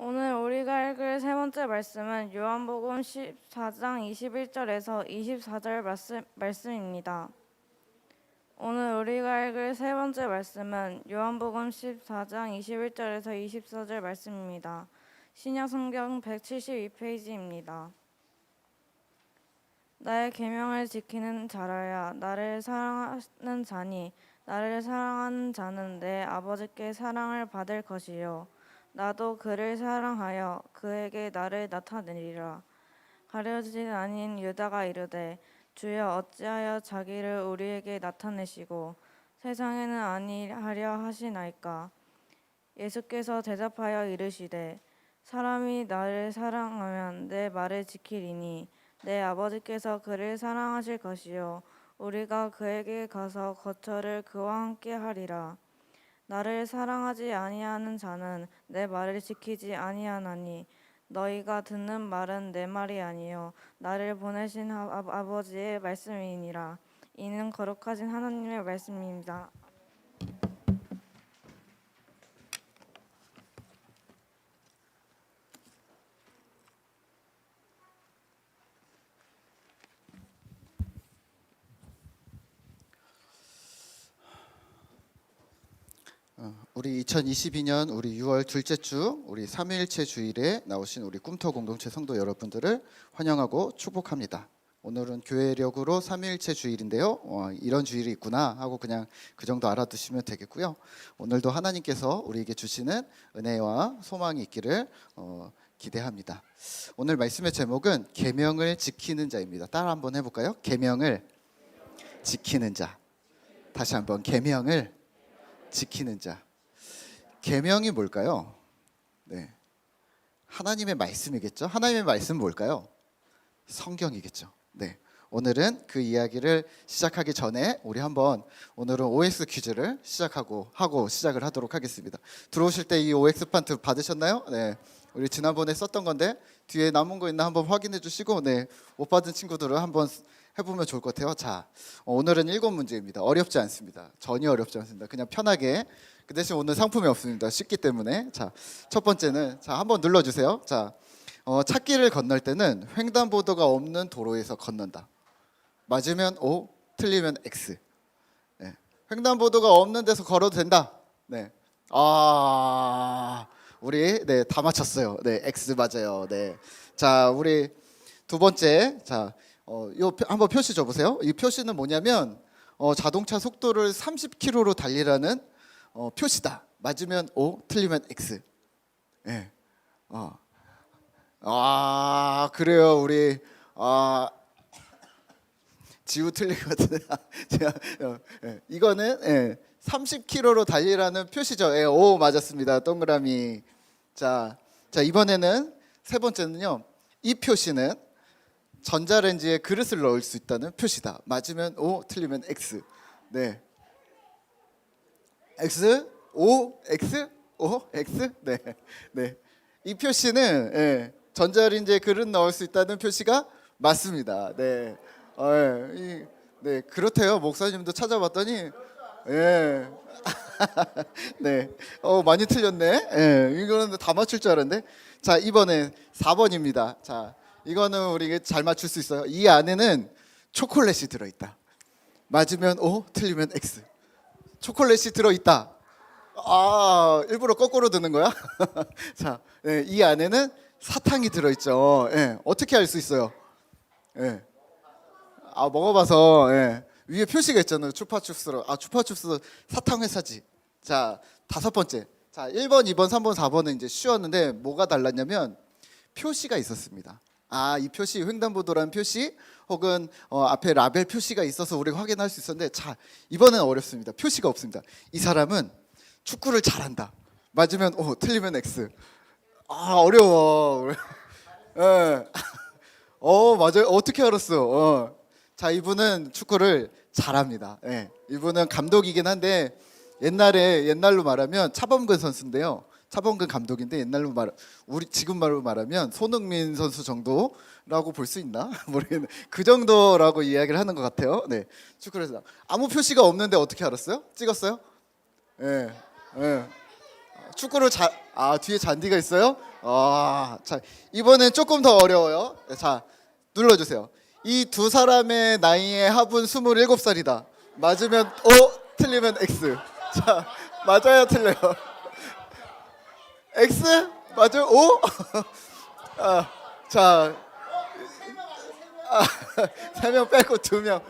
오늘 우리가 읽을 세 번째 말씀은 요한복음 14장 21절에서 24절 말씀입니다. 오늘 우리가 읽을 세 번째 말씀은 요한복음 14장 21절에서 24절 말씀입니다. 신약성경 172페이지입니다. 나의 계명을 지키는 자라야 나를 사랑하는 자니 나를 사랑하는 자는 내 아버지께 사랑을 받을 것이요 나도 그를 사랑하여 그에게 나를 나타내리라. 가려진 아닌 유다가 이르되 주여 어찌하여 자기를 우리에게 나타내시고 세상에는 아니하려 하시나이까. 예수께서 대답하여 이르시되 사람이 나를 사랑하면 내 말을 지키리니 내 아버지께서 그를 사랑하실 것이요 우리가 그에게 가서 거처를 그와 함께 하리라. 나를 사랑하지 아니하는 자는 내 말을 지키지 아니하나니 너희가 듣는 말은 내 말이 아니요 나를 보내신 아버지의 말씀이니라. 이는 거룩하신 하나님의 말씀입니다. 우리 2022년 우리 6월 둘째 주 우리 삼위일체 주일에 나오신 우리 꿈터 공동체 성도 여러분들을 환영하고 축복합니다. 오늘은 교회력으로 삼위일체 주일인데요. 이런 주일이 있구나 하고 그냥 그 정도 알아두시면 되겠고요. 오늘도 하나님께서 우리에게 주시는 은혜와 소망이 있기를 기대합니다. 오늘 말씀의 제목은 계명을 지키는 자입니다. 따라 한번 해볼까요? 계명을 지키는 자. 다시 한번 계명을 지키는 자. 계명이 뭘까요? 네, 하나님의 말씀이겠죠. 하나님의 말씀은 뭘까요? 성경이겠죠. 네, 오늘은 그 이야기를 시작하기 전에 우리 한번 오늘은 OX 퀴즈를 시작을 하도록 하겠습니다. 들어오실 때 이 OX 판트 받으셨나요? 네, 우리 지난번에 썼던 건데 뒤에 남은 거 있나 한번 확인해 주시고, 네, 못 받은 친구들은 한번 해보면 좋을 것 같아요. 자, 오늘은 7문제입니다. 어렵지 않습니다. 전혀 어렵지 않습니다. 그냥 편하게. 그 대신 오늘 상품이 없습니다. 쉽기 때문에. 자, 첫 번째는 자 한번 눌러주세요. 자, 찾기를 건널 때는 횡단보도가 없는 도로에서 건넌다. 맞으면 O, 틀리면 X. 네. 횡단보도가 없는 데서 걸어도 된다. 네. 우리 네, 다 맞췄어요. 네, X 맞아요. 네. 자, 우리 두 번째. 자, 요 한번 표시 줘보세요. 이 표시는 뭐냐면 자동차 속도를 30km로 달리라는 표시다. 맞으면 O, 틀리면 X. 예. 그래요. 우리 지우 틀린 것 같은데. 이거는 30km로 달리라는 표시죠. 예, O 맞았습니다. 동그라미. 자, 이번에는 세 번째는요. 이 표시는 전자레인지에 그릇을 넣을 수 있다는 표시다. 맞으면 O, 틀리면 X. 네. X, O, X, O, X. 네, 네. 이 표시는 전자레인지에 그릇 넣을 수 있다는 표시가 맞습니다. 네, 네, 그렇대요. 목사님도 찾아봤더니, 네, 많이 틀렸네. 이거는 다 맞출 줄 알았는데. 자, 이번에 4번입니다. 자, 이거는 우리 잘 맞출 수 있어요. 이 안에는 초콜릿이 들어있다. 맞으면 O, 틀리면 X. 초콜릿이 들어있다. 일부러 거꾸로 드는 거야? 자, 이 안에는 사탕이 들어있죠. 어떻게 알 수 있어요? 먹어봐서. 위에 표시가 있잖아요. 추파춥스로. 추파춥스 사탕 회사지. 자, 다섯 번째. 자, 1번, 2번, 3번, 4번은 이제 쉬웠는데 뭐가 달랐냐면 표시가 있었습니다. 이 표시, 횡단보도라는 표시 혹은 앞에 라벨 표시가 있어서 우리가 확인할 수 있었는데, 자, 이번엔 어렵습니다. 표시가 없습니다. 이 사람은 축구를 잘한다. 맞으면 O, 틀리면 X. 어려워. 맞아요. 어떻게 알았어? 자, 이분은 축구를 잘합니다. 이분은 감독이긴 한데 옛날로 말하면 차범근 선수인데요. 차범근 감독인데 우리 지금 말로 말하면 손흥민 선수 정도라고 볼 수 있나? 모르겠네. 그 정도라고 이야기를 하는 것 같아요. 네, 축구를 해서 아무 표시가 없는데 어떻게 알았어요? 찍었어요? 축구를 뒤에 잔디가 있어요? 자, 이번엔 조금 더 어려워요. 자, 눌러주세요. 이 두 사람의 나이의 합은 27살이다. 맞으면 O, 틀리면 X. 자, 맞아요, 틀려요? X? 맞아요? O? 자, 3명 빼고 2명.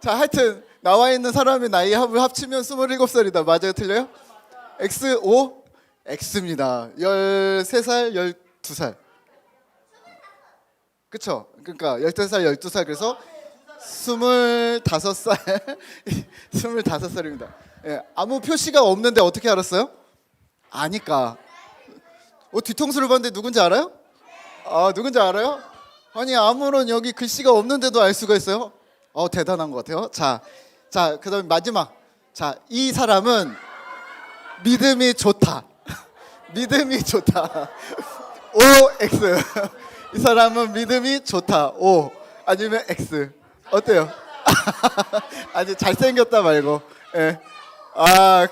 자, 하여튼 나와 있는 사람의 나이 합을 합치면 27살이다. 맞아요, 틀려요? X, O? X입니다. 13살, 12살. 그쵸? 그러니까 13살, 12살 그래서 25살 25살입니다. 예, 아무 표시가 없는데 어떻게 알았어요? 아니까. 뒤통수를 봤는데 누군지 알아요? 누군지 알아요? 아니 아무런 여기 글씨가 없는데도 알 수가 있어요? 대단한 것 같아요. 자, 그다음에 마지막. 자, 이 사람은 믿음이 좋다. 믿음이 좋다. O, X. 이 사람은 믿음이 좋다. O 아니면 X. 어때요? 아니 잘생겼다 말고. 예.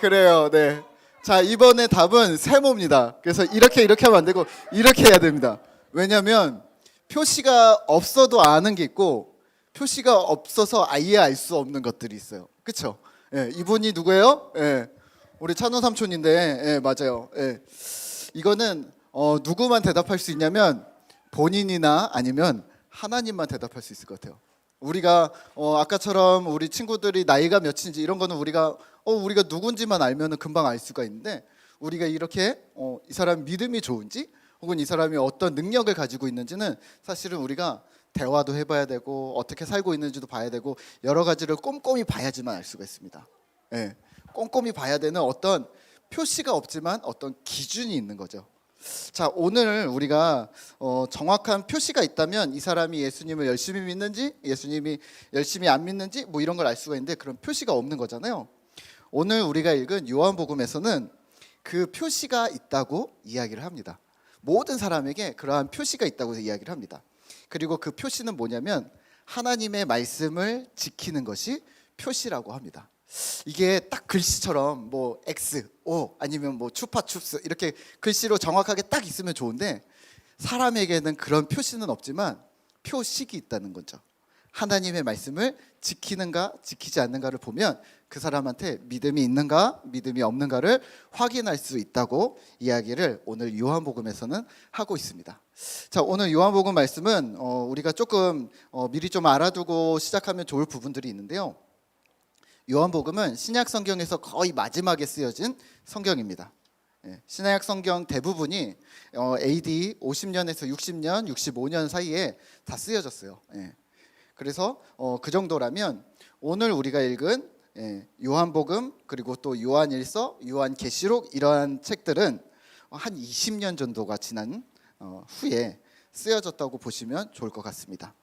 그래요. 네. 자, 이번에 답은 세모입니다. 그래서 이렇게 하면 안 되고 이렇게 해야 됩니다. 왜냐면 표시가 없어도 아는 게 있고 표시가 없어서 아예 알 수 없는 것들이 있어요. 그렇죠? 예, 이분이 누구예요? 예, 우리 찬호 삼촌인데, 예, 맞아요. 예, 이거는 누구만 대답할 수 있냐면 본인이나 아니면 하나님만 대답할 수 있을 것 같아요. 우리가 아까처럼 우리 친구들이 나이가 몇인지 이런 거는 우리가 누군지만 알면은 금방 알 수가 있는데 우리가 이렇게 이 사람 믿음이 좋은지 혹은 이 사람이 어떤 능력을 가지고 있는지는 사실은 우리가 대화도 해봐야 되고 어떻게 살고 있는지도 봐야 되고 여러 가지를 꼼꼼히 봐야지만 알 수가 있습니다. 예, 꼼꼼히 봐야 되는 어떤 표시가 없지만 어떤 기준이 있는 거죠. 자, 오늘 우리가 정확한 표시가 있다면 이 사람이 예수님을 열심히 믿는지 예수님이 열심히 안 믿는지 뭐 이런 걸 알 수가 있는데 그런 표시가 없는 거잖아요. 오늘 우리가 읽은 요한복음에서는 그 표시가 있다고 이야기를 합니다. 모든 사람에게 그러한 표시가 있다고 이야기를 합니다. 그리고 그 표시는 뭐냐면 하나님의 말씀을 지키는 것이 표시라고 합니다. 이게 딱 글씨처럼 뭐 X, O 아니면 뭐 추파춥스 이렇게 글씨로 정확하게 딱 있으면 좋은데 사람에게는 그런 표시는 없지만 표식이 있다는 거죠. 하나님의 말씀을 지키는가 지키지 않는가를 보면 그 사람한테 믿음이 있는가 믿음이 없는가를 확인할 수 있다고 이야기를 오늘 요한복음에서는 하고 있습니다. 자, 오늘 요한복음 말씀은 우리가 조금 미리 좀 알아두고 시작하면 좋을 부분들이 있는데요. 요한복음은 신약 성경에서 거의 마지막에 쓰여진 성경입니다. 신약 성경 대부분이 AD 50년에서 60년, 65년 사이에 다 쓰여졌어요. 그래서 그 정도라면 오늘 우리가 읽은 요한복음 그리고 또 요한일서, 요한계시록 이러한 책들은 한 20년 정도가 지난 후에 쓰여졌다고 보시면 좋을 것 같습니다.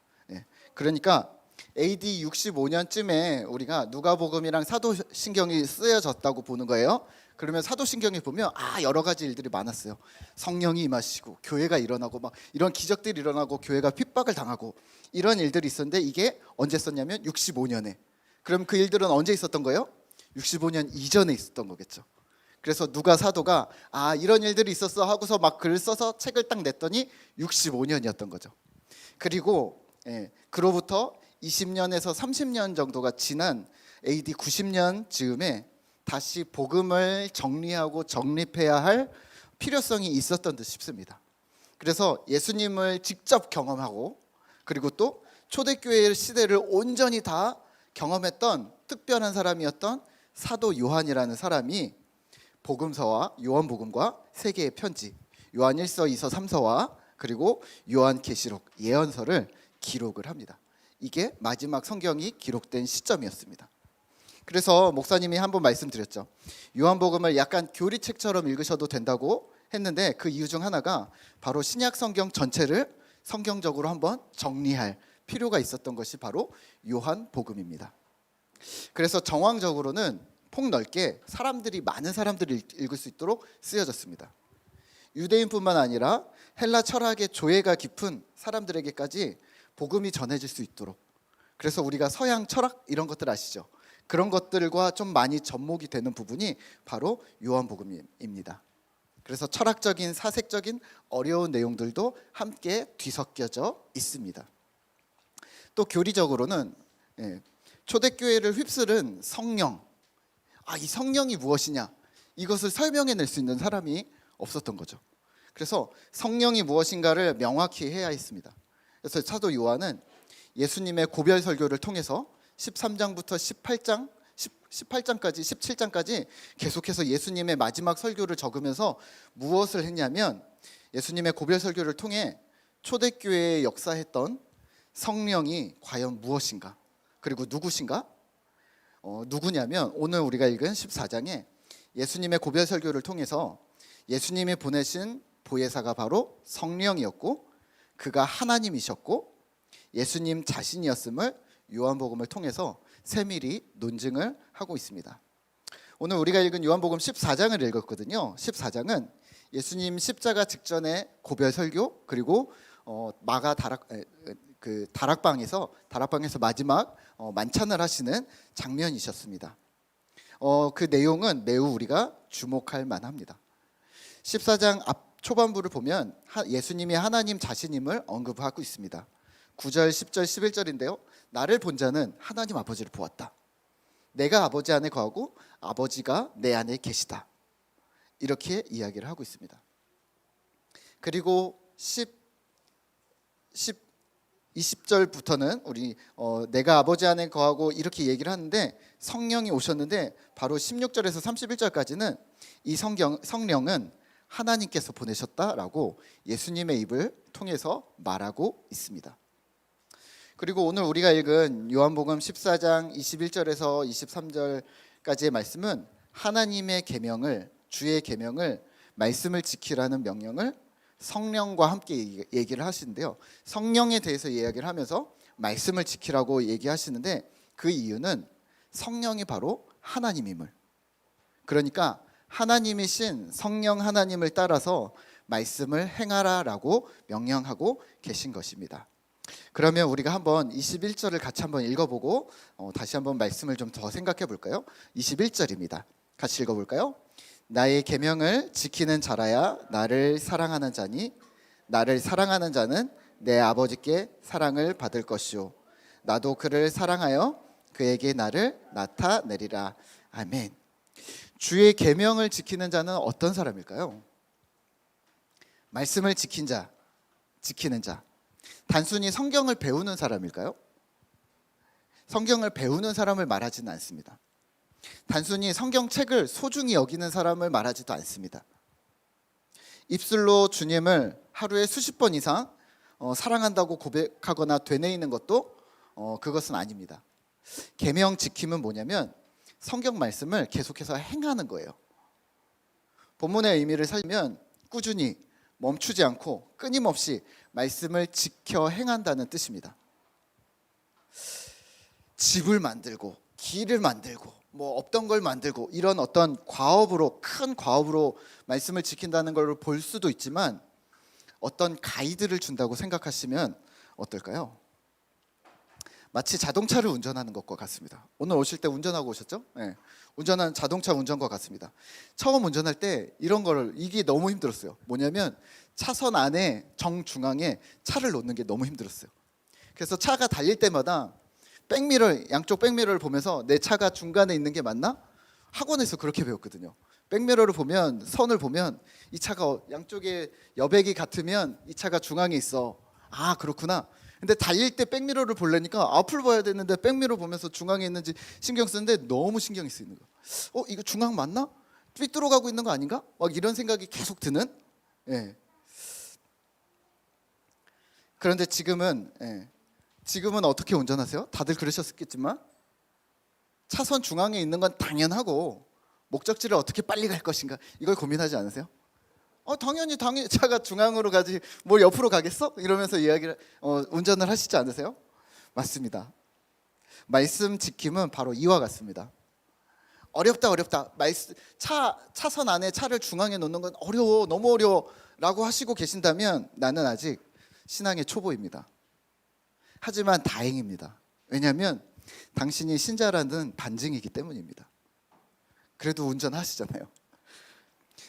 그러니까 AD 65년쯤에 우리가 누가복음이랑 사도신경이 쓰여졌다고 보는 거예요. 그러면 사도신경에 보면 여러 가지 일들이 많았어요. 성령이 임하시고 교회가 일어나고 막 이런 기적들이 일어나고 교회가 핍박을 당하고 이런 일들이 있었는데 이게 언제 썼냐면 65년에. 그럼 그 일들은 언제 있었던 거예요? 65년 이전에 있었던 거겠죠. 그래서 누가 사도가 이런 일들이 있었어 하고서 막 글을 써서 책을 딱 냈더니 65년이었던 거죠. 그리고 그로부터 20년에서 30년 정도가 지난 AD 90년 즈음에 다시 복음을 정리하고 정립해야 할 필요성이 있었던 듯 싶습니다. 그래서 예수님을 직접 경험하고 그리고 또 초대교회 시대를 온전히 다 경험했던 특별한 사람이었던 사도 요한이라는 사람이 복음서와 요한복음과 세 개의 편지 요한일서, 2서, 3서와 그리고 요한계시록, 예언서를 기록을 합니다. 이게 마지막 성경이 기록된 시점이었습니다. 그래서 목사님이 한번 말씀드렸죠. 요한복음을 약간 교리책처럼 읽으셔도 된다고 했는데 그 이유 중 하나가 바로 신약 성경 전체를 성경적으로 한번 정리할 필요가 있었던 것이 바로 요한복음입니다. 그래서 정황적으로는 폭넓게 많은 사람들이 읽을 수 있도록 쓰여졌습니다. 유대인뿐만 아니라 헬라 철학의 조예가 깊은 사람들에게까지 복음이 전해질 수 있도록. 그래서 우리가 서양 철학 이런 것들 아시죠? 그런 것들과 좀 많이 접목이 되는 부분이 바로 요한복음입니다. 그래서 철학적인 사색적인 어려운 내용들도 함께 뒤섞여져 있습니다. 또 교리적으로는 초대교회를 휩쓸은 성령, 이 성령이 무엇이냐, 이것을 설명해낼 수 있는 사람이 없었던 거죠. 그래서 성령이 무엇인가를 명확히 해야 했습니다. 그래서 사도 요한은 예수님의 고별 설교를 통해서 13장부터 18장까지 17장까지 계속해서 예수님의 마지막 설교를 적으면서 무엇을 했냐면, 예수님의 고별 설교를 통해 초대교회에 역사했던 성령이 과연 무엇인가, 그리고 누구신가, 누구냐면 오늘 우리가 읽은 14장에 예수님의 고별 설교를 통해서 예수님이 보내신 보혜사가 바로 성령이었고, 그가 하나님이셨고 예수님 자신이었음을 요한복음을 통해서 세밀히 논증을 하고 있습니다. 오늘 우리가 읽은 요한복음 14장을 읽었거든요. 14장은 예수님 십자가 직전의 고별 설교, 그리고 마가 다락방에서 마지막 만찬을 하시는 장면이셨습니다. 그 내용은 매우 우리가 주목할 만합니다. 14장 앞 초반부를 보면 예수님이 하나님 자신임을 언급하고 있습니다. 9절, 10절, 11절인데요. 나를 본 자는 하나님 아버지를 보았다. 내가 아버지 안에 거하고 아버지가 내 안에 계시다. 이렇게 이야기를 하고 있습니다. 그리고 20절부터는 우리 내가 아버지 안에 거하고 이렇게 얘기를 하는데, 성령이 오셨는데 바로 16절에서 31절까지는 이 성령은 하나님께서 보내셨다라고 예수님의 입을 통해서 말하고 있습니다. 그리고 오늘 우리가 읽은 요한복음 14장 21절에서 23절까지의 말씀은 하나님의 계명을, 주의 계명을, 말씀을 지키라는 명령을 성령과 함께 얘기를 하시는데요. 성령에 대해서 이야기를 하면서 말씀을 지키라고 얘기하시는데, 그 이유는 성령이 바로 하나님임을, 그러니까 하나님이신 성령 하나님을 따라서 말씀을 행하라라고 명령하고 계신 것입니다. 그러면 우리가 한번 21절을 같이 한번 읽어보고 다시 한번 말씀을 좀 더 생각해 볼까요? 21절입니다. 같이 읽어볼까요? 나의 계명을 지키는 자라야 나를 사랑하는 자니, 나를 사랑하는 자는 내 아버지께 사랑을 받을 것이요 나도 그를 사랑하여 그에게 나를 나타내리라. 아멘. 주의 계명을 지키는 자는 어떤 사람일까요? 말씀을 지킨 자, 지키는 자. 단순히 성경을 배우는 사람일까요? 성경을 배우는 사람을 말하지는 않습니다. 단순히 성경책을 소중히 여기는 사람을 말하지도 않습니다. 입술로 주님을 하루에 수십 번 이상 사랑한다고 고백하거나 되뇌이는 것도 그것은 아닙니다. 계명 지킴은 뭐냐면 성경 말씀을 계속해서 행하는 거예요. 본문의 의미를 살면 꾸준히 멈추지 않고 끊임없이 말씀을 지켜 행한다는 뜻입니다. 집을 만들고 길을 만들고 없던 걸 만들고 이런 어떤 큰 과업으로 말씀을 지킨다는 걸 볼 수도 있지만, 어떤 가이드를 준다고 생각하시면 어떨까요? 마치 자동차를 운전하는 것과 같습니다. 오늘 오실 때 운전하고 오셨죠? 네. 운전하는 자동차 운전과 같습니다. 처음 운전할 때 이게 너무 힘들었어요. 뭐냐면 차선 안에 정중앙에 차를 놓는 게 너무 힘들었어요. 그래서 차가 달릴 때마다 양쪽 백미러를 보면서 내 차가 중간에 있는 게 맞나? 학원에서 그렇게 배웠거든요. 백미러를 보면, 선을 보면 이 차가 양쪽에 여백이 같으면 이 차가 중앙에 있어. 아, 그렇구나. 근데 달릴 때 백미러를 보려니까 앞을 봐야 되는데 백미러 보면서 중앙에 있는지 신경 쓰는데 너무 신경이 쓰이는 거야. 이거 중앙 맞나? 삐뚤어 가고 있는 거 아닌가? 막 이런 생각이 계속 드는. 그런데 지금은 어떻게 운전하세요? 다들 그러셨겠지만 차선 중앙에 있는 건 당연하고, 목적지를 어떻게 빨리 갈 것인가 이걸 고민하지 않으세요? 당연히 차가 중앙으로 가지 뭘 옆으로 가겠어? 이러면서 운전을 하시지 않으세요? 맞습니다. 말씀 지킴은 바로 이와 같습니다. 어렵다. 차선 안에 차를 중앙에 놓는 건 어려워, 너무 어려워 라고 하시고 계신다면 나는 아직 신앙의 초보입니다. 하지만 다행입니다. 왜냐하면 당신이 신자라는 반증이기 때문입니다. 그래도 운전하시잖아요.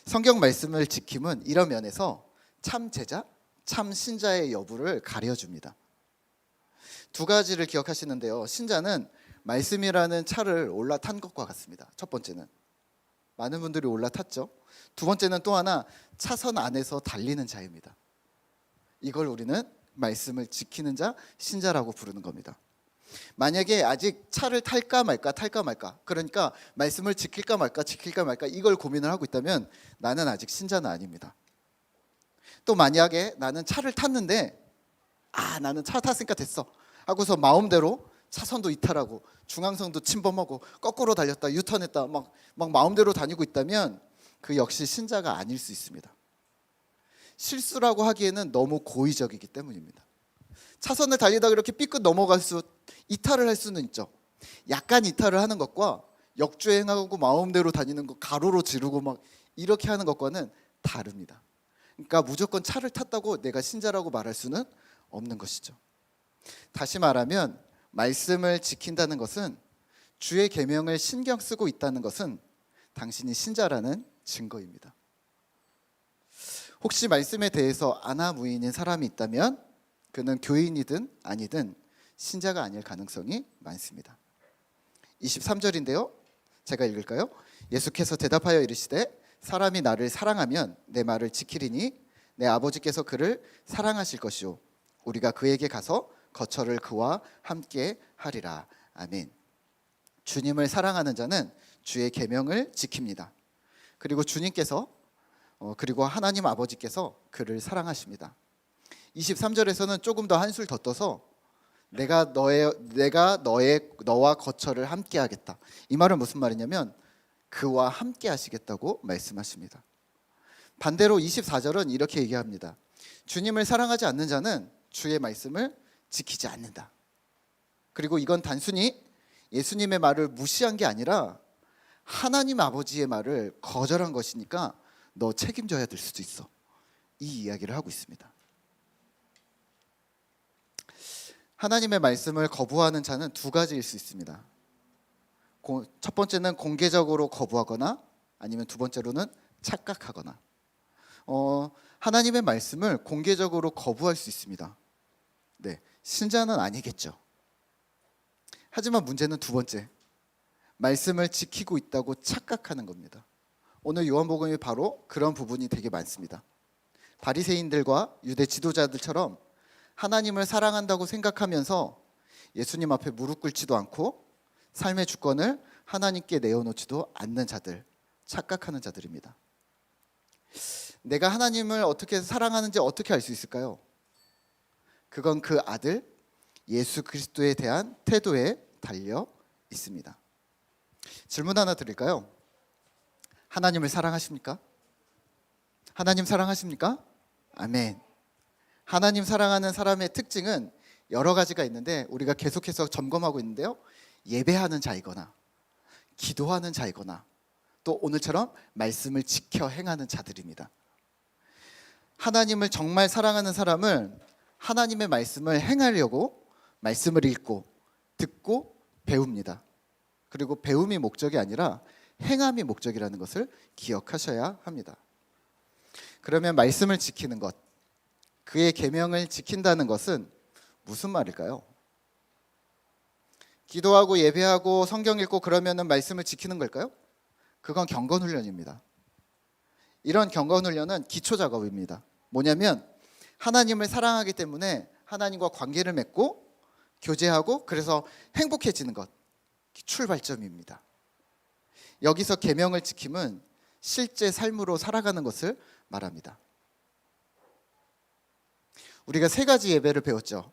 성경 말씀을 지킴은 이런 면에서 참 제자, 참 신자의 여부를 가려줍니다. 두 가지를 기억하시는데요. 신자는 말씀이라는 차를 올라탄 것과 같습니다. 첫 번째는 많은 분들이 올라탔죠. 두 번째는 또 하나 차선 안에서 달리는 자입니다. 이걸 우리는 말씀을 지키는 자, 신자라고 부르는 겁니다. 만약에 아직 차를 탈까 말까 그러니까 말씀을 지킬까 말까 이걸 고민을 하고 있다면 나는 아직 신자는 아닙니다. 또 만약에 나는 차를 탔는데 나는 차 탔으니까 됐어 하고서 마음대로 차선도 이탈하고 중앙선도 침범하고 거꾸로 달렸다 유턴했다 막 마음대로 다니고 있다면 그 역시 신자가 아닐 수 있습니다. 실수라고 하기에는 너무 고의적이기 때문입니다. 차선을 달리다가 이렇게 삐끗 넘어갈 이탈을 할 수는 있죠. 약간 이탈을 하는 것과 역주행하고 마음대로 다니는 거 가로로 지르고 막 이렇게 하는 것과는 다릅니다. 그러니까 무조건 차를 탔다고 내가 신자라고 말할 수는 없는 것이죠. 다시 말하면 말씀을 지킨다는 것은 주의 계명을 신경 쓰고 있다는 것은 당신이 신자라는 증거입니다. 혹시 말씀에 대해서 아나무인인 사람이 있다면 그는 교인이든 아니든 신자가 아닐 가능성이 많습니다. 23절인데요. 제가 읽을까요? 예수께서 대답하여 이르시되 사람이 나를 사랑하면 내 말을 지키리니 내 아버지께서 그를 사랑하실 것이요 우리가 그에게 가서 거처를 그와 함께 하리라. 아멘. 주님을 사랑하는 자는 주의 계명을 지킵니다. 그리고 주님께서 그리고 하나님 아버지께서 그를 사랑하십니다. 23절에서는 조금 더 한술 더 떠서 내가 너와 거처를 함께 하겠다. 이 말은 무슨 말이냐면 그와 함께 하시겠다고 말씀하십니다. 반대로 24절은 이렇게 얘기합니다. 주님을 사랑하지 않는 자는 주의 말씀을 지키지 않는다. 그리고 이건 단순히 예수님의 말을 무시한 게 아니라 하나님 아버지의 말을 거절한 것이니까 너 책임져야 될 수도 있어. 이 이야기를 하고 있습니다. 하나님의 말씀을 거부하는 자는 두 가지일 수 있습니다. 첫 번째는 공개적으로 거부하거나 아니면 두 번째로는 착각하거나. 하나님의 말씀을 공개적으로 거부할 수 있습니다. 네, 신자는 아니겠죠. 하지만 문제는 두 번째, 말씀을 지키고 있다고 착각하는 겁니다. 오늘 요한복음이 바로 그런 부분이 되게 많습니다. 바리새인들과 유대 지도자들처럼 하나님을 사랑한다고 생각하면서 예수님 앞에 무릎 꿇지도 않고 삶의 주권을 하나님께 내어놓지도 않는 자들, 착각하는 자들입니다. 내가 하나님을 어떻게 사랑하는지 어떻게 알 수 있을까요? 그건 그 아들 예수 그리스도에 대한 태도에 달려 있습니다. 질문 하나 드릴까요? 하나님을 사랑하십니까? 하나님 사랑하십니까? 아멘. 하나님 사랑하는 사람의 특징은 여러 가지가 있는데 우리가 계속해서 점검하고 있는데요. 예배하는 자이거나 기도하는 자이거나 또 오늘처럼 말씀을 지켜 행하는 자들입니다. 하나님을 정말 사랑하는 사람은 하나님의 말씀을 행하려고 말씀을 읽고 듣고 배웁니다. 그리고 배움이 목적이 아니라 행함이 목적이라는 것을 기억하셔야 합니다. 그러면 말씀을 지키는 것, 그의 계명을 지킨다는 것은 무슨 말일까요? 기도하고 예배하고 성경 읽고 그러면은 말씀을 지키는 걸까요? 그건 경건 훈련입니다. 이런 경건 훈련은 기초 작업입니다. 뭐냐면 하나님을 사랑하기 때문에 하나님과 관계를 맺고 교제하고 그래서 행복해지는 것, 출발점입니다. 여기서 계명을 지킴은 실제 삶으로 살아가는 것을 말합니다. 우리가 세 가지 예배를 배웠죠.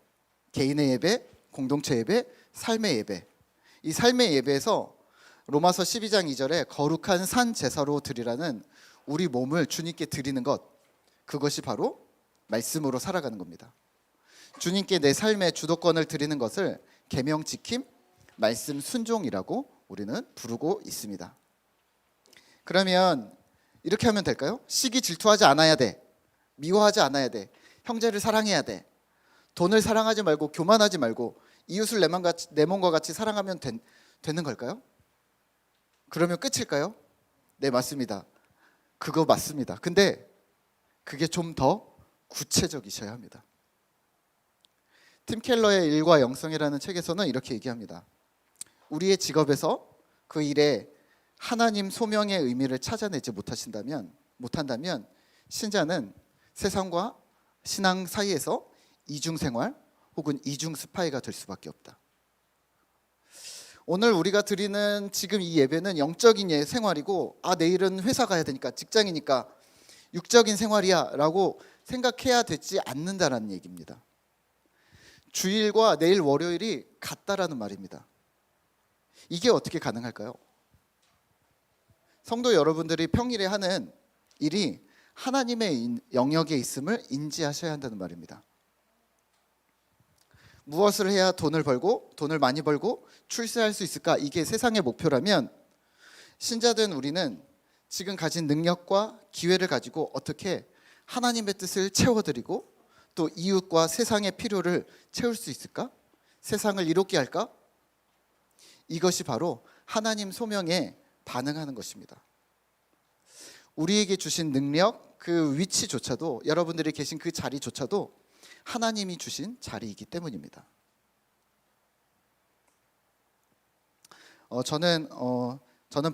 개인의 예배, 공동체 예배, 삶의 예배. 이 삶의 예배에서 로마서 12장 2절에 거룩한 산 제사로 드리라는 우리 몸을 주님께 드리는 것, 그것이 바로 말씀으로 살아가는 겁니다. 주님께 내 삶의 주도권을 드리는 것을 계명 지킴, 말씀 순종이라고 우리는 부르고 있습니다. 그러면 이렇게 하면 될까요? 시기 질투하지 않아야 돼. 미워하지 않아야 돼. 형제를 사랑해야 돼. 돈을 사랑하지 말고 교만하지 말고 이웃을 내 몸과 같이 사랑하면 되는 걸까요? 그러면 끝일까요? 네, 맞습니다. 그거 맞습니다. 근데 그게 좀 더 구체적이셔야 합니다. 팀 켈러의 일과 영성이라는 책에서는 이렇게 얘기합니다. 우리의 직업에서 그 일에 하나님 소명의 의미를 찾아내지 못한다면 신자는 세상과 신앙 사이에서 이중 생활 혹은 이중 스파이가 될 수밖에 없다. 오늘 우리가 드리는 지금 이 예배는 영적인 생활이고, 내일은 회사 가야 되니까, 직장이니까 육적인 생활이야 라고 생각해야 되지 않는다라는 얘기입니다. 주일과 내일 월요일이 같다라는 말입니다. 이게 어떻게 가능할까요? 성도 여러분들이 평일에 하는 일이 하나님의 영역에 있음을 인지하셔야 한다는 말입니다. 무엇을 해야 돈을 많이 벌고 출세할 수 있을까? 이게 세상의 목표라면 신자된 우리는 지금 가진 능력과 기회를 가지고 어떻게 하나님의 뜻을 채워드리고 또 이웃과 세상의 필요를 채울 수 있을까? 세상을 이롭게 할까? 이것이 바로 하나님 소명에 반응하는 것입니다. 우리에게 주신 능력, 그 위치조차도, 여러분들이 계신 그 자리조차도 하나님이 주신 자리이기 때문입니다. 저는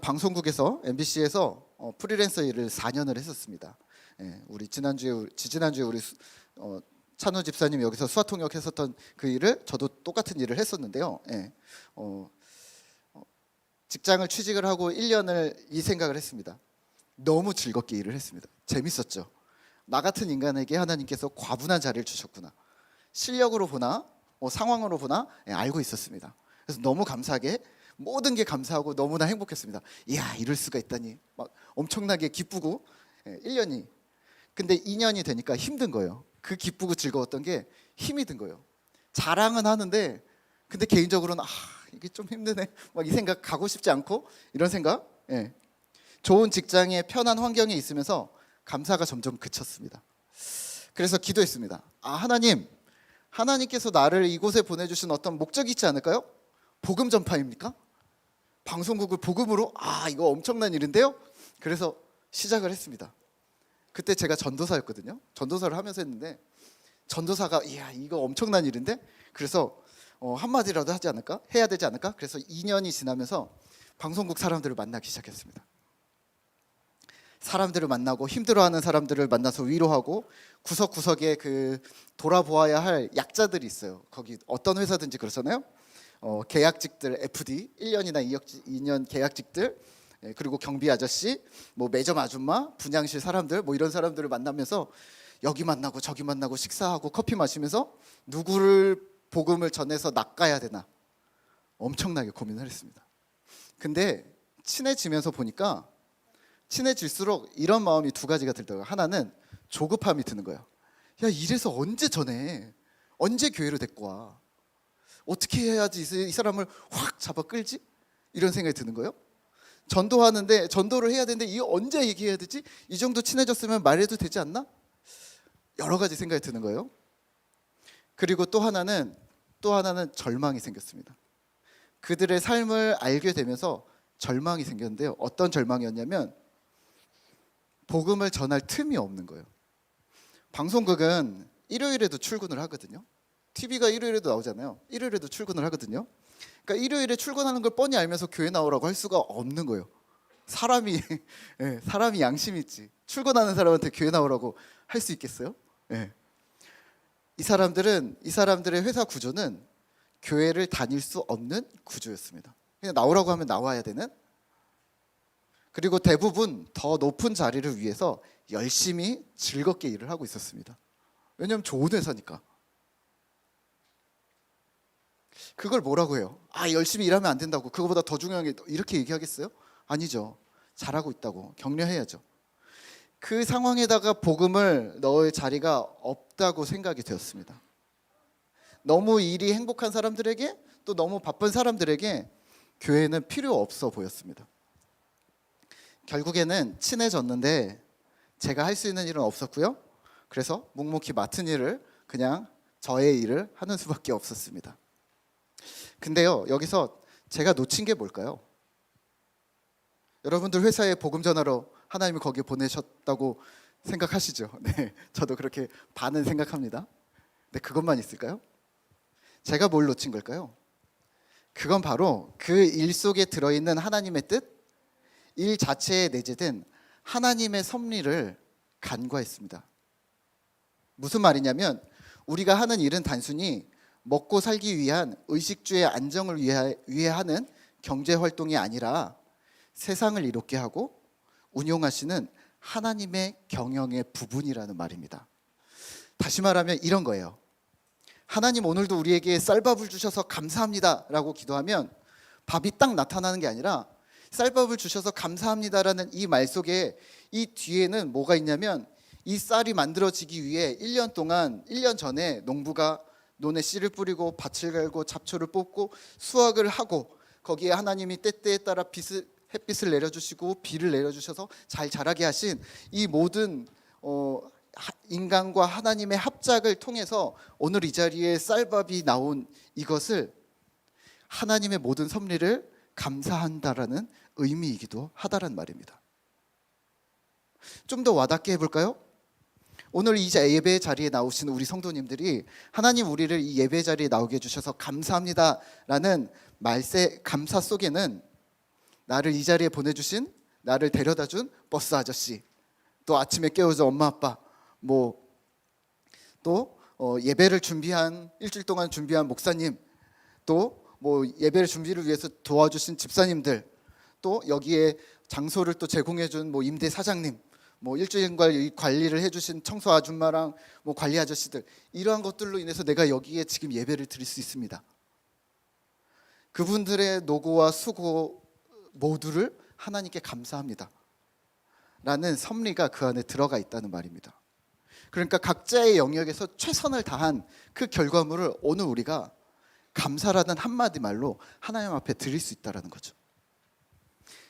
방송국에서 MBC에서 프리랜서 일을 4년을 했었습니다. 우리 지지난주에 우리 찬우 집사님 여기서 수화통역 했었던 그 일을 저도 똑같은 일을 했었는데요. 직장을 취직을 하고 1년을 이 생각을 했습니다. 너무 즐겁게 일을 했습니다. 재밌었죠. 나 같은 인간에게 하나님께서 과분한 자리를 주셨구나. 실력으로 보나 상황으로 보나 알고 있었습니다. 그래서 너무 감사하게 모든 게 감사하고 너무나 행복했습니다. 이야, 이럴 수가 있다니 막 엄청나게 기쁘고 1년이. 근데 2년이 되니까 힘든 거예요. 그 기쁘고 즐거웠던 게 힘이 든 거예요. 자랑은 하는데 근데 개인적으로는 이게 좀 힘드네 막 이 생각, 가고 싶지 않고 이런 생각. 좋은 직장에 편한 환경에 있으면서 감사가 점점 그쳤습니다. 그래서 기도했습니다. 하나님께서 나를 이곳에 보내주신 어떤 목적이 있지 않을까요? 복음 전파입니까? 방송국을 복음으로? 이거 엄청난 일인데요? 그래서 시작을 했습니다. 그때 제가 전도사였거든요. 전도사를 하면서 했는데 전도사가 이거 엄청난 일인데? 그래서 한마디라도 하지 않을까? 해야 되지 않을까? 그래서 2년이 지나면서 방송국 사람들을 만나기 시작했습니다. 사람들을 만나고 힘들어하는 사람들을 만나서 위로하고 구석구석에 그 돌아보아야 할 약자들이 있어요. 거기 어떤 회사든지 그렇잖아요. 계약직들 FD 1년이나 2년 계약직들, 그리고 경비 아저씨, 매점 아줌마, 분양실 사람들, 이런 사람들을 만나면서 여기 만나고 저기 만나고 식사하고 커피 마시면서 누구를 복음을 전해서 낚아야 되나 엄청나게 고민을 했습니다. 근데 친해지면서 보니까 친해질수록 이런 마음이 두 가지가 들더라고요. 하나는 조급함이 드는 거예요. 야, 이래서 언제 전해? 언제 교회로 데리고 와? 어떻게 해야지 이 사람을 확 잡아 끌지? 이런 생각이 드는 거예요. 전도를 해야 되는데 이거 언제 얘기해야 되지? 이 정도 친해졌으면 말해도 되지 않나? 여러 가지 생각이 드는 거예요. 그리고 또 하나는 절망이 생겼습니다. 그들의 삶을 알게 되면서 절망이 생겼는데요. 어떤 절망이었냐면 복음을 전할 틈이 없는 거예요. 방송국은 일요일에도 출근을 하거든요. TV가 일요일에도 나오잖아요. 일요일에도 출근을 하거든요. 그러니까 일요일에 출근하는 걸 뻔히 알면서 교회 나오라고 할 수가 없는 거예요. 사람이 양심이 있지. 출근하는 사람한테 교회 나오라고 할 수 있겠어요? 이 사람들의 회사 구조는 교회를 다닐 수 없는 구조였습니다. 그냥 나오라고 하면 나와야 되는. 그리고 대부분 더 높은 자리를 위해서 열심히 즐겁게 일을 하고 있었습니다. 왜냐하면 좋은 회사니까. 그걸 뭐라고 해요? 열심히 일하면 안 된다고, 그거보다 더 중요한 게 이렇게 얘기하겠어요? 아니죠. 잘하고 있다고 격려해야죠. 그 상황에다가 복음을 넣을 자리가 없다고 생각이 되었습니다. 너무 일이 행복한 사람들에게, 또 너무 바쁜 사람들에게 교회는 필요 없어 보였습니다. 결국에는 친해졌는데 제가 할 수 있는 일은 없었고요. 그래서 묵묵히 맡은 일을, 그냥 저의 일을 하는 수밖에 없었습니다. 근데요, 여기서 제가 놓친 게 뭘까요? 여러분들 회사에 복음 전하러 하나님이 거기에 보내셨다고 생각하시죠? 네, 저도 그렇게 반은 생각합니다. 근데 그것만 있을까요? 제가 뭘 놓친 걸까요? 그건 바로 그 일 속에 들어있는 하나님의 뜻, 일 자체에 내재된 하나님의 섭리를 간과했습니다. 무슨 말이냐면 우리가 하는 일은 단순히 먹고 살기 위한 의식주의 안정을 위해 하는 경제활동이 아니라 세상을 이롭게 하고 운용하시는 하나님의 경영의 부분이라는 말입니다. 다시 말하면 이런 거예요. 하나님 오늘도 우리에게 쌀밥을 주셔서 감사합니다 라고 기도하면 밥이 딱 나타나는 게 아니라 쌀밥을 주셔서 감사합니다라는 이 말 속에 이 뒤에는 뭐가 있냐면 이 쌀이 만들어지기 위해 1년 전에 농부가 논에 씨를 뿌리고 밭을 갈고 잡초를 뽑고 수확을 하고 거기에 하나님이 때때에 따라 햇빛을 내려주시고 비를 내려주셔서 잘 자라게 하신 이 모든 인간과 하나님의 합작을 통해서 오늘 이 자리에 쌀밥이 나온 이것을 하나님의 모든 섭리를 감사한다라는 의미이기도 하다라는 말입니다. 좀 더 와닿게 해볼까요? 오늘 이 예배 자리에 나오신 우리 성도님들이 하나님 우리를 이 예배 자리에 나오게 해주셔서 감사합니다라는 말세 감사 속에는 나를 이 자리에 보내주신, 나를 데려다준 버스 아저씨, 또 아침에 깨워준 엄마 아빠, 또 예배를 준비한 일주일 동안 준비한 목사님, 또 예배를 준비를 위해서 도와주신 집사님들, 또 여기에 장소를 또 제공해준 임대 사장님, 일주일간 관리를 해주신 청소 아줌마랑 관리 아저씨들, 이러한 것들로 인해서 내가 여기에 지금 예배를 드릴 수 있습니다. 그분들의 노고와 수고 모두를 하나님께 감사합니다 라는 섭리가 그 안에 들어가 있다는 말입니다. 그러니까 각자의 영역에서 최선을 다한 그 결과물을 오늘 우리가 감사라는 한마디 말로 하나님 앞에 드릴 수 있다는 거죠.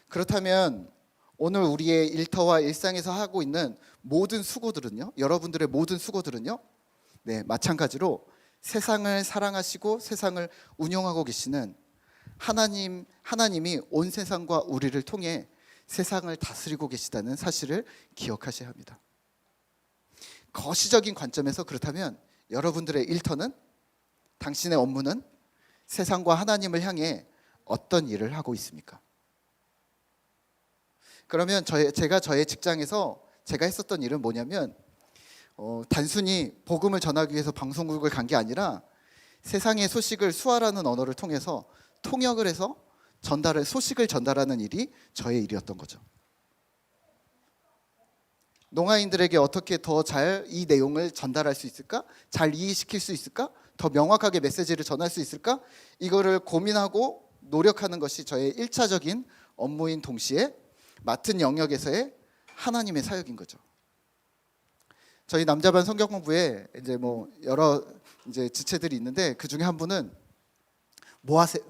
그렇다면 오늘 우리의 일터와 일상에서 하고 있는 모든 수고들은요, 여러분들의 모든 수고들은요, 네, 마찬가지로 세상을 사랑하시고 세상을 운영하고 계시는 하나님이 온 세상과 우리를 통해 세상을 다스리고 계시다는 사실을 기억하셔야 합니다. 거시적인 관점에서 그렇다면 여러분들의 일터는, 당신의 업무는 세상과 하나님을 향해 어떤 일을 하고 있습니까? 그러면 제가 저의 직장에서 제가 했었던 일은 뭐냐면 단순히 복음을 전하기 위해서 방송국을 간 게 아니라 세상의 소식을 수아라는 언어를 통해서 통역을 해서 소식을 전달하는 일이 저의 일이었던 거죠. 농아인들에게 어떻게 더 잘 이 내용을 전달할 수 있을까? 잘 이해시킬 수 있을까? 더 명확하게 메시지를 전할 수 있을까? 이거를 고민하고 노력하는 것이 저의 1차적인 업무인 동시에 맡은 영역에서의 하나님의 사역인 거죠. 저희 남자반 성경 공부에 여러 지체들이 있는데 그 중에 한 분은 뭐 하세요?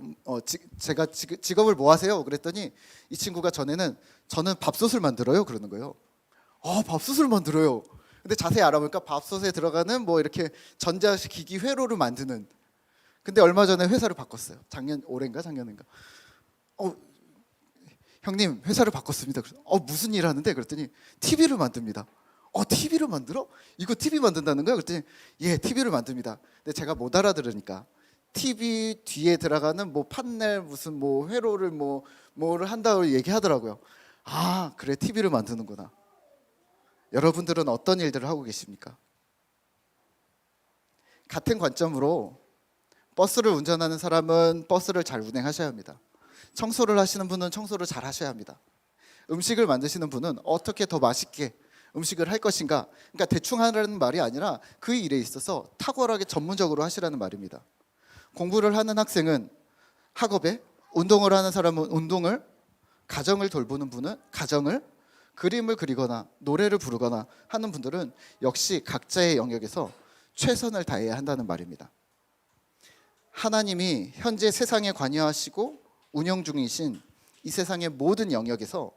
제가 직업을 뭐 하세요? 그랬더니 이 친구가 저는 밥솥을 만들어요 그러는 거예요. 밥솥을 만들어요. 근데 자세히 알아보니까 밥솥에 들어가는 이렇게 전자기기 회로를 만드는. 근데 얼마 전에 회사를 바꿨어요. 올해인가 작년인가. 형님 회사를 바꿨습니다. 그래서 무슨 일 하는데? 그랬더니 TV를 만듭니다. TV를 만들어? 이거 TV 만든다는 거야? 그랬더니 예, TV를 만듭니다. 근데 제가 못 알아들으니까 TV 뒤에 들어가는 판넬 무슨 회로를 뭐를 한다고 얘기하더라고요. 그래, TV를 만드는구나. 여러분들은 어떤 일들을 하고 계십니까? 같은 관점으로 버스를 운전하는 사람은 버스를 잘 운행하셔야 합니다. 청소를 하시는 분은 청소를 잘 하셔야 합니다. 음식을 만드시는 분은 어떻게 더 맛있게 음식을 할 것인가, 그러니까 대충 하라는 말이 아니라 그 일에 있어서 탁월하게 전문적으로 하시라는 말입니다. 공부를 하는 학생은 학업에, 운동을 하는 사람은 운동을, 가정을 돌보는 분은 가정을, 그림을 그리거나 노래를 부르거나 하는 분들은 역시 각자의 영역에서 최선을 다해야 한다는 말입니다. 하나님이 현재 세상에 관여하시고 운영 중이신 이 세상의 모든 영역에서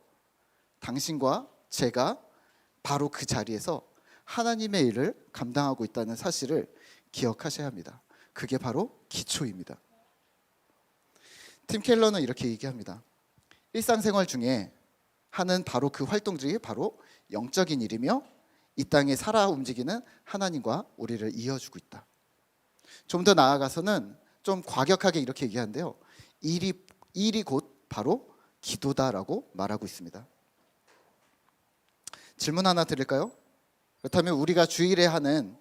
당신과 제가 바로 그 자리에서 하나님의 일을 감당하고 있다는 사실을 기억하셔야 합니다. 그게 바로 기초입니다. 팀 켈러는 이렇게 얘기합니다. 일상생활 중에 하는 바로 그 활동들이 바로 영적인 일이며 이 땅에 살아 움직이는 하나님과 우리를 이어주고 있다. 좀 더 나아가서는 좀 과격하게 이렇게 얘기하는데요. 일이 곧 바로 기도다라고 말하고 있습니다. 질문 하나 드릴까요? 그렇다면 우리가 주일에 하는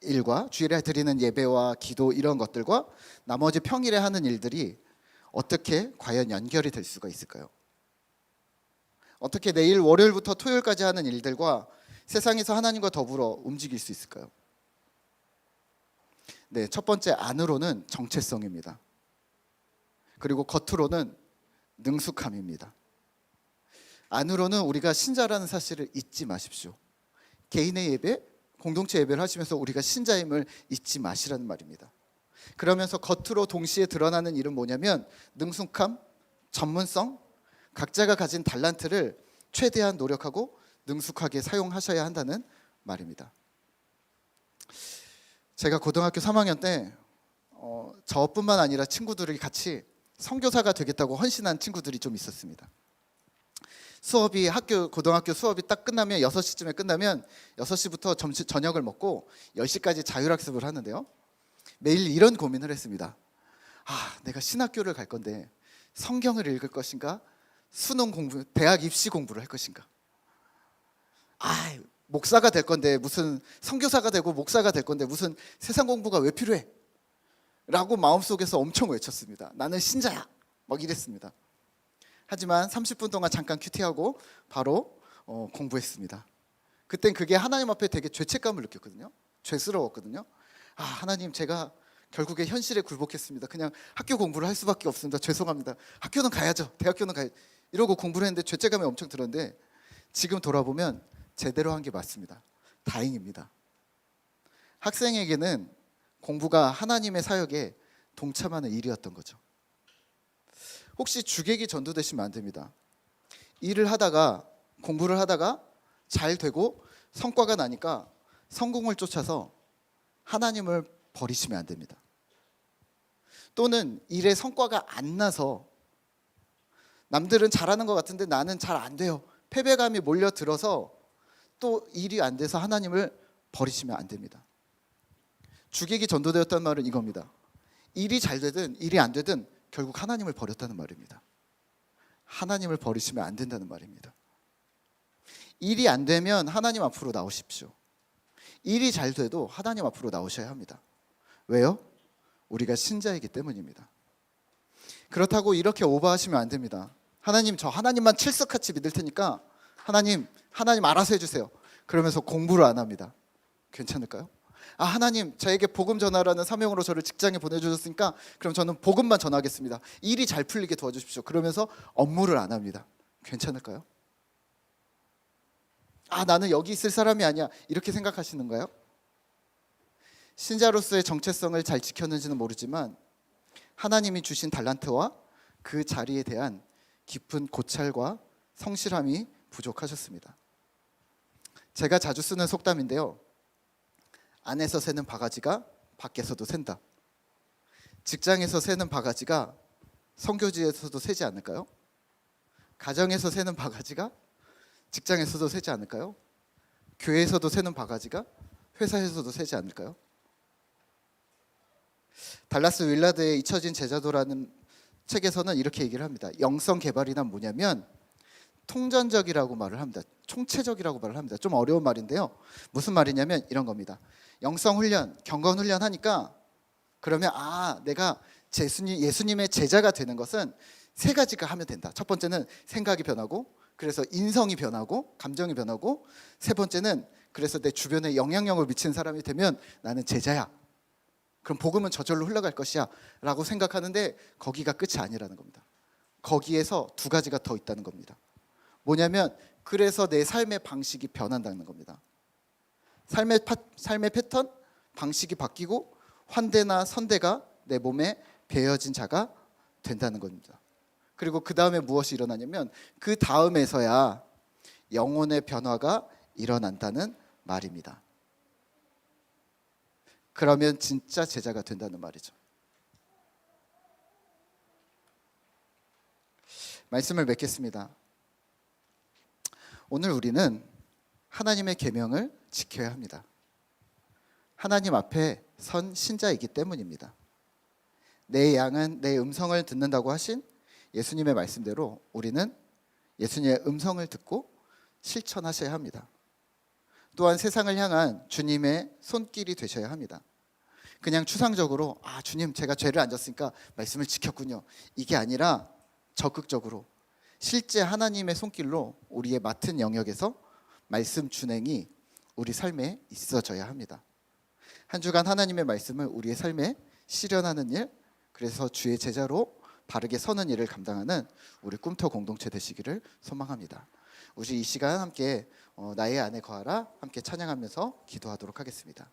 일과 주일에 드리는 예배와 기도 이런 것들과 나머지 평일에 하는 일들이 어떻게 과연 연결이 될 수가 있을까요? 어떻게 내일 월요일부터 토요일까지 하는 일들과 세상에서 하나님과 더불어 움직일 수 있을까요? 네, 첫 번째 안으로는 정체성입니다. 그리고 겉으로는 능숙함입니다. 안으로는 우리가 신자라는 사실을 잊지 마십시오. 개인의 예배, 공동체 예배를 하시면서 우리가 신자임을 잊지 마시라는 말입니다. 그러면서 겉으로 동시에 드러나는 일은 뭐냐면 능숙함, 전문성, 각자가 가진 달란트를 최대한 노력하고 능숙하게 사용하셔야 한다는 말입니다. 제가 고등학교 3학년 때 저뿐만 아니라 친구들이 같이 선교사가 되겠다고 헌신한 친구들이 좀 있었습니다. 수업이 고등학교 수업이 딱 끝나면 6시쯤에 끝나면 6시부터 저녁을 먹고 10시까지 자율학습을 하는데요. 매일 이런 고민을 했습니다. 내가 신학교를 갈 건데 성경을 읽을 것인가? 수능 공부, 대학 입시 공부를 할 것인가? 목사가 될 건데 무슨 선교사가 되고 목사가 될 건데 무슨 세상 공부가 왜 필요해? 라고 마음속에서 엄청 외쳤습니다. 나는 신자야. 막 이랬습니다. 하지만 30분 동안 잠깐 큐티하고 바로 공부했습니다. 그땐 그게 하나님 앞에 되게 죄책감을 느꼈거든요. 죄스러웠거든요. 하나님, 제가 결국에 현실에 굴복했습니다. 그냥 학교 공부를 할 수밖에 없습니다. 죄송합니다. 학교는 가야죠. 대학교는 가야죠. 이러고 공부를 했는데 죄책감이 엄청 들었는데 지금 돌아보면 제대로 한 게 맞습니다. 다행입니다. 학생에게는 공부가 하나님의 사역에 동참하는 일이었던 거죠. 혹시 주객이 전도되시면 안 됩니다. 일을 하다가 공부를 하다가 잘 되고 성과가 나니까 성공을 쫓아서 하나님을 버리시면 안 됩니다. 또는 일에 성과가 안 나서 남들은 잘하는 것 같은데 나는 잘 안 돼요. 패배감이 몰려들어서 또 일이 안 돼서 하나님을 버리시면 안 됩니다. 주객이 전도되었다는 말은 이겁니다. 일이 잘 되든 일이 안 되든 결국 하나님을 버렸다는 말입니다. 하나님을 버리시면 안 된다는 말입니다. 일이 안 되면 하나님 앞으로 나오십시오. 일이 잘 돼도 하나님 앞으로 나오셔야 합니다. 왜요? 우리가 신자이기 때문입니다. 그렇다고 이렇게 오버하시면 안 됩니다. 하나님, 저 하나님만 칠석같이 믿을 테니까 하나님 알아서 해주세요. 그러면서 공부를 안 합니다. 괜찮을까요? 하나님, 저에게 복음 전하라는 사명으로 저를 직장에 보내주셨으니까 그럼 저는 복음만 전하겠습니다. 일이 잘 풀리게 도와주십시오. 그러면서 업무를 안 합니다. 괜찮을까요? 나는 여기 있을 사람이 아니야. 이렇게 생각하시는가요? 신자로서의 정체성을 잘 지켰는지는 모르지만 하나님이 주신 달란트와 그 자리에 대한 깊은 고찰과 성실함이 부족하셨습니다. 제가 자주 쓰는 속담인데요. 안에서 새는 바가지가 밖에서도 샌다. 직장에서 새는 바가지가 선교지에서도 새지 않을까요? 가정에서 새는 바가지가 직장에서도 새지 않을까요? 교회에서도 새는 바가지가 회사에서도 새지 않을까요? 달라스 윌라드의 잊혀진 제자도라는 책에서는 이렇게 얘기를 합니다. 영성 개발이란 뭐냐면 통전적이라고 말을 합니다. 총체적이라고 말을 합니다. 좀 어려운 말인데요. 무슨 말이냐면 이런 겁니다. 영성 훈련, 경건 훈련 하니까 그러면 내가 예수님의 제자가 되는 것은 세 가지가 하면 된다. 첫 번째는 생각이 변하고, 그래서 인성이 변하고, 감정이 변하고, 세 번째는 그래서 내 주변에 영향력을 미치는 사람이 되면 나는 제자야. 그럼 복음은 저절로 흘러갈 것이야 라고 생각하는데 거기가 끝이 아니라는 겁니다. 거기에서 두 가지가 더 있다는 겁니다. 뭐냐면 그래서 내 삶의 방식이 변한다는 겁니다. 삶의 패턴, 방식이 바뀌고 환대나 선대가 내 몸에 배어진 자가 된다는 겁니다. 그리고 그 다음에 무엇이 일어나냐면 그 다음에서야 영혼의 변화가 일어난다는 말입니다. 그러면 진짜 제자가 된다는 말이죠. 말씀을 맺겠습니다. 오늘 우리는 하나님의 계명을 지켜야 합니다. 하나님 앞에 선 신자이기 때문입니다. 내 양은 내 음성을 듣는다고 하신 예수님의 말씀대로 우리는 예수님의 음성을 듣고 실천하셔야 합니다. 또한 세상을 향한 주님의 손길이 되셔야 합니다. 그냥 추상적으로 주님 제가 죄를 안 졌으니까 말씀을 지켰군요. 이게 아니라 적극적으로 실제 하나님의 손길로 우리의 맡은 영역에서 말씀 준행이 우리 삶에 있어져야 합니다. 한 주간 하나님의 말씀을 우리의 삶에 실현하는 일, 그래서 주의 제자로 바르게 서는 일을 감당하는 우리 꿈터 공동체 되시기를 소망합니다. 우리 이 시간 함께 나의 안에 거하라 함께 찬양하면서 기도하도록 하겠습니다.